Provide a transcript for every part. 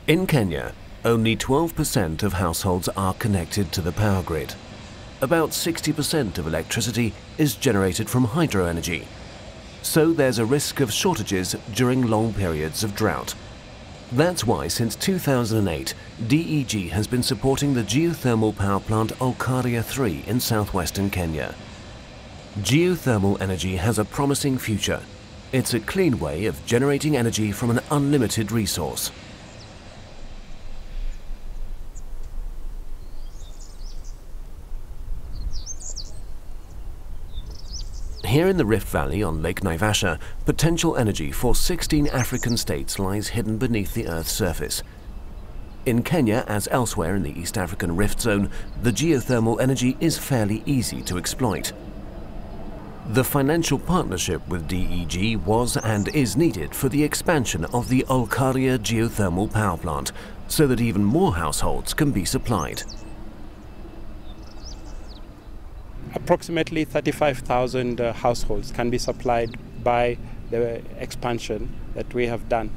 In Kenya, only 12% of households are connected to the power grid. About 60% of electricity is generated from hydro energy. So there's a risk of shortages during long periods of drought. That's why since 2008, DEG has been supporting the geothermal power plant Olkaria III in southwestern Kenya. Geothermal energy has a promising future. It's a clean way of generating energy from an unlimited resource. Here in the Rift Valley on Lake Naivasha, potential energy for 16 African states lies hidden beneath the Earth's surface. In Kenya, as elsewhere in the East African Rift Zone, the geothermal energy is fairly easy to exploit. The financial partnership with DEG was and is needed for the expansion of the Olkaria geothermal power plant, so that even more households can be supplied. Approximately 35,000 households can be supplied by the expansion that we have done.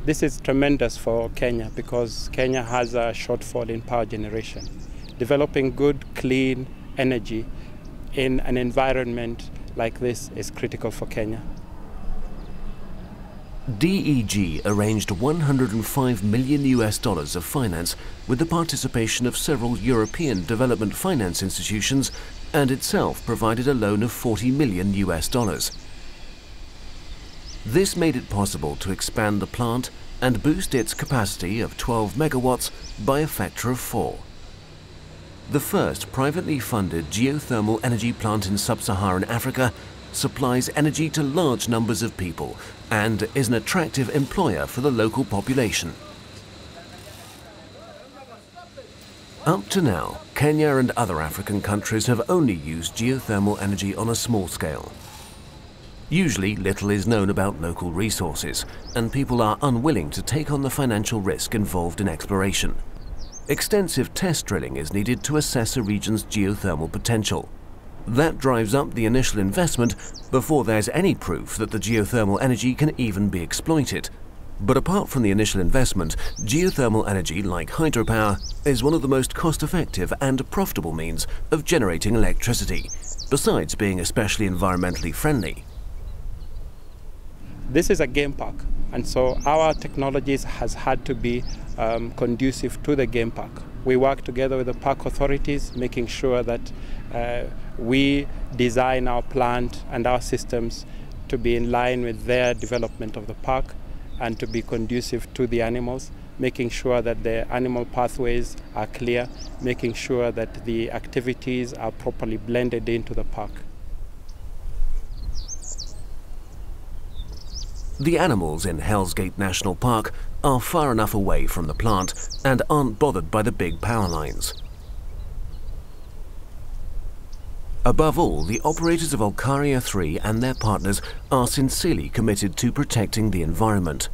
This is tremendous for Kenya because Kenya has a shortfall in power generation. Developing good, clean energy in an environment like this is critical for Kenya. DEG arranged $105 million of finance with the participation of several European development finance institutions and itself provided a loan of $40 million. This made it possible to expand the plant and boost its capacity of 12 megawatts by a factor of 4. The first privately funded geothermal energy plant in sub-Saharan Africa supplies energy to large numbers of people and is an attractive employer for the local population. Up to now, Kenya and other African countries have only used geothermal energy on a small scale. Usually, little is known about local resources, and people are unwilling to take on the financial risk involved in exploration. Extensive test drilling is needed to assess a region's geothermal potential. That drives up the initial investment before there's any proof that the geothermal energy can even be exploited. But apart from the initial investment, geothermal energy, like hydropower, is one of the most cost-effective and profitable means of generating electricity, besides being especially environmentally friendly. This is a game park, and so our technologies has had to be conducive to the game park. We work together with the park authorities, making sure that we design our plant and our systems to be in line with their development of the park and to be conducive to the animals, making sure that the animal pathways are clear, making sure that the activities are properly blended into the park. The animals in Hell's Gate National Park are far enough away from the plant and aren't bothered by the big power lines. Above all, the operators of Olkaria III and their partners are sincerely committed to protecting the environment.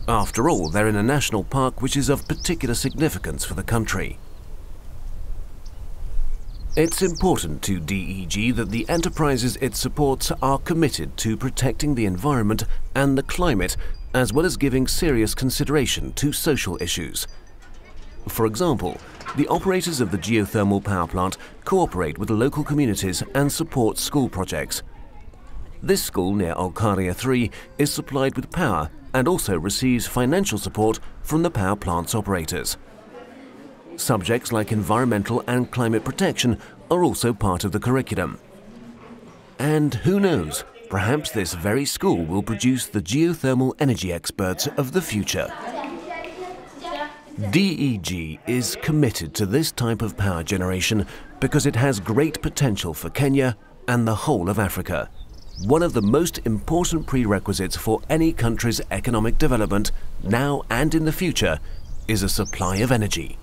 After all, they're in a national park which is of particular significance for the country. It's important to DEG that the enterprises it supports are committed to protecting the environment and the climate, as well as giving serious consideration to social issues. For example, the operators of the geothermal power plant cooperate with the local communities and support school projects. This school near Olkaria III is supplied with power and also receives financial support from the power plant's operators. Subjects like environmental and climate protection are also part of the curriculum. And who knows, perhaps this very school will produce the geothermal energy experts of the future. DEG is committed to this type of power generation because it has great potential for Kenya and the whole of Africa. One of the most important prerequisites for any country's economic development, now and in the future, is a supply of energy.